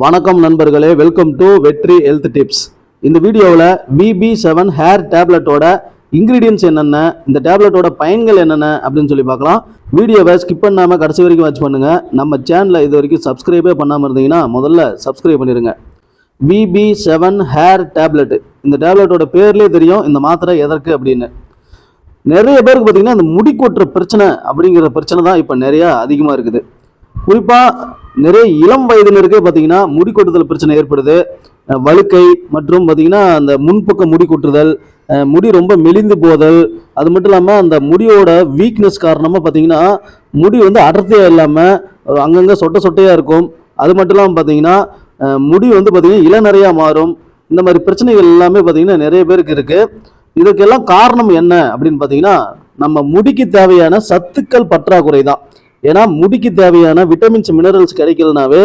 வணக்கம் நண்பர்களே, welcome to வெற்றி ஹெல்த் டிப்ஸ். இந்த வீடியோவில் VB7 ஹேர் டேப்லெட்டோட இன்கிரீடியன்ஸ் என்னென்ன, இந்த டேப்லெட்டோட பயன்கள் என்னென்ன அப்படின்னு சொல்லி பார்க்கலாம். வீடியோவை ஸ்கிப் பண்ணாமல் கடைசி வரைக்கும் வாட்ச் பண்ணுங்கள். நம்ம சேனலை இது வரைக்கும் சப்ஸ்கிரைபே பண்ணாமல் இருந்தீங்கன்னா முதல்ல சப்ஸ்கிரைப் பண்ணிடுங்க. VB7 ஹேர் டேப்லெட், இந்த டேப்லெட்டோட பேர்லேயே தெரியும் இந்த மாத்திரை எதற்கு அப்படின்னு. நிறைய பேருக்கு பார்த்தீங்கன்னா இந்த முடி கொட்டுற பிரச்சனை அப்படிங்கிற பிரச்சனை தான் இப்போ நிறையா அதிகமாக இருக்குது. குறிப்பாக நிறைய இளம் வயதினருக்கே பார்த்தீங்கன்னா முடி கொட்டுதல் பிரச்சனை ஏற்படுது. வழுக்கை மற்றும் பார்த்தீங்கன்னா அந்த முன்பக்கம் முடி கொட்டுதல், முடி ரொம்ப மெலிந்து போதல், அது மட்டும் இல்லாமல் அந்த முடியோட வீக்னஸ் காரணமாக பார்த்தீங்கன்னா முடி வந்து அடர்த்தியாக இல்லாமல் அங்கங்கே சொட்டையாக இருக்கும். அது மட்டும் இல்லாமல் பார்த்தீங்கன்னா முடி வந்து பார்த்தீங்கன்னா இளநரையாக மாறும். இந்த மாதிரி பிரச்சனைகள் எல்லாமே பார்த்தீங்கன்னா நிறைய பேருக்கு இருக்குது. இதுக்கெல்லாம் காரணம் என்ன அப்படின்னு பார்த்தீங்கன்னா நம்ம முடிக்கு தேவையான சத்துக்கள் பற்றாக்குறை தான். ஏன்னா முடிக்கு தேவையான விட்டமின்ஸ் மினரல்ஸ் கிடைக்கலனாவே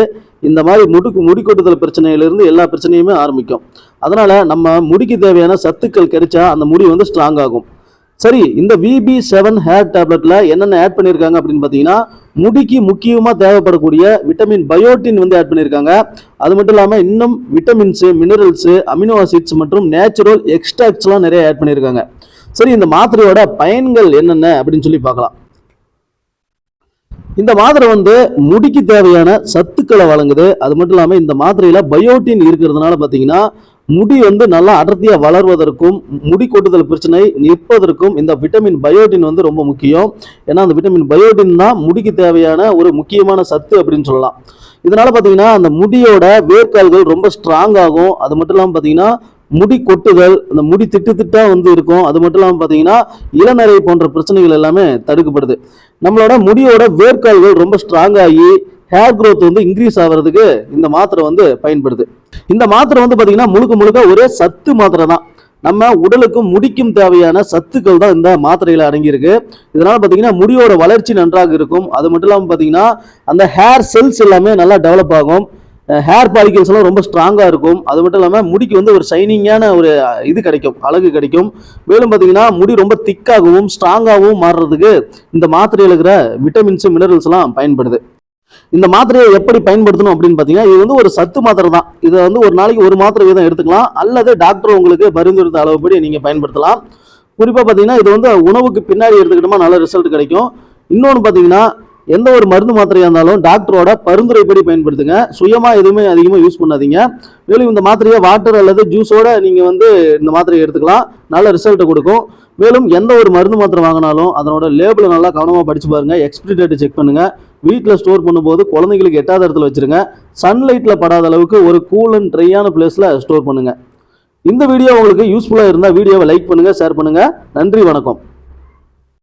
இந்த மாதிரி முடி கொட்டுதல் பிரச்சனையிலிருந்து எல்லா பிரச்சனையுமே ஆரம்பிக்கும். அதனால நம்ம முடிக்கு தேவையான சத்துக்கள் கிடைச்சா அந்த முடி வந்து ஸ்ட்ராங் ஆகும். சரி, இந்த VB7 ஹேர் டேப்லெட்ல என்னென்ன ஆட் பண்ணியிருக்காங்க அப்படின்னு பார்த்தீங்கன்னா முடிக்கு முக்கியமாக தேவைப்படக்கூடிய விட்டமின் பயோட்டின் வந்து ஆட் பண்ணியிருக்காங்க. அது மட்டும் இல்லாமல் இன்னும் விட்டமின்ஸு, மினரல்ஸு, அமினோ ஆசிட்ஸ் மற்றும் நேச்சுரல் எக்ஸ்ட்ராக்ட்ஸ்லாம் நிறைய ஆட் பண்ணியிருக்காங்க. சரி, இந்த மாத்திரையோட பயன்கள் என்னென்ன அப்படின்னு சொல்லி பார்க்கலாம். இந்த மாத்திரை வந்து முடிக்கு தேவையான சத்துக்களை வழங்குது. அது மட்டும் இல்லாமல் இந்த மாத்திரையில பயோட்டின் இருக்கிறதுனால பார்த்தீங்கன்னா முடி வந்து நல்லா அடர்த்தியாக வளர்வதற்கும் முடி கொட்டுதல் பிரச்சனை நிற்பதற்கும் இந்த விட்டமின் பயோட்டின் வந்து ரொம்ப முக்கியம். ஏன்னா அந்த விட்டமின் பயோட்டின் தான் முடிக்கு தேவையான ஒரு முக்கியமான சத்து அப்படின்னு சொல்லலாம். இதனால பார்த்தீங்கன்னா அந்த முடியோட வேர்க்கால்கள் ரொம்ப ஸ்ட்ராங் ஆகும். அது மட்டும் இல்லாமல் பார்த்தீங்கன்னா முடி கொட்டுதல், அந்த முடி திட்டா வந்து இருக்கும். அது மட்டும் இல்லாமல் பார்த்தீங்கன்னா இளநரை போன்ற பிரச்சனைகள் எல்லாமே தடுக்கப்படுது. நம்மளோட முடியோட வேர்க்கால்கள் ரொம்ப ஸ்ட்ராங் ஆகி ஹேர் க்ரோத் வந்து இன்க்ரீஸ் ஆகிறதுக்கு இந்த மாத்திரை வந்து பயன்படுது. இந்த மாத்திரை வந்து பார்த்தீங்கன்னா முழுக்க ஒரே சத்து மாத்திரை தான். நம்ம உடலுக்கும் முடிக்கும் தேவையான சத்துக்கள் தான் இந்த மாத்திரையில் அடங்கியிருக்கு. இதனால பார்த்தீங்கன்னா முடியோட வளர்ச்சி நன்றாக இருக்கும். அது மட்டும் இல்லாமல் பார்த்தீங்கன்னா அந்த ஹேர் செல்ஸ் எல்லாமே நல்லா டெவலப் ஆகும். ஹேர் பாலிகல்ஸ் எல்லாம் ரொம்ப ஸ்ட்ராங்காக இருக்கும். அது மட்டும் இல்லாமல் முடிக்கு வந்து ஒரு ஷைனிங்கான ஒரு இது கிடைக்கும், அழகு கிடைக்கும். மேலும் பார்த்தீங்கன்னா முடி ரொம்ப திக்காகவும் ஸ்ட்ராங்காகவும் மாறுறதுக்கு இந்த மாத்திரையில் இருக்கிற விட்டமின்ஸ், மினரல்ஸ் எல்லாம் பயன்படுது. இந்த மாத்திரையை எப்படி பயன்படுத்தணும் அப்படின்னு பார்த்தீங்கன்னா இது வந்து ஒரு சத்து மாத்திரை தான். இதை வந்து ஒரு நாளைக்கு ஒரு மாத்திரை வீதம் எடுத்துக்கலாம், அல்லது டாக்டர் உங்களுக்கு பரிந்துரைத்த அளவுப்படி நீங்கள் பயன்படுத்தலாம். குறிப்பாக பார்த்தீங்கன்னா இது வந்து உணவுக்கு பின்னாடி எடுத்துக்கிட்டோமா நல்ல ரிசல்ட் கிடைக்கும். இன்னொன்று பார்த்தீங்கன்னா எந்த ஒரு மருந்து மாத்திரையாக இருந்தாலும் டாக்டரோட பரிந்துரைப்படி பயன்படுத்துங்க. சுயமாக எதுவுமே அதிகமாக யூஸ் பண்ணாதீங்க. மேலும் இந்த மாத்திரையை வாட்டர் அல்லது ஜூஸோட நீங்கள் வந்து இந்த மாத்திரையை எடுத்துக்கலாம், நல்ல ரிசல்ட்டை கொடுக்கும். மேலும் எந்த ஒரு மருந்து மாத்திரை வாங்கினாலும் அதனோட லேபிளை நல்லா கவனமாக படித்து பாருங்கள், எக்ஸ்பிரி டேட்டை செக் பண்ணுங்கள். வீட்டில் ஸ்டோர் பண்ணும்போது குழந்தைங்களுக்கு எட்டாத இடத்துல வச்சுருங்க. சன்லைட்டில் படாத அளவுக்கு ஒரு கூல் அண்ட் ட்ரையான பிளேஸில் ஸ்டோர் பண்ணுங்கள். இந்த வீடியோ உங்களுக்கு யூஸ்ஃபுல்லாக இருந்தால் வீடியோவை லைக் பண்ணுங்கள், ஷேர் பண்ணுங்கள். நன்றி, வணக்கம்.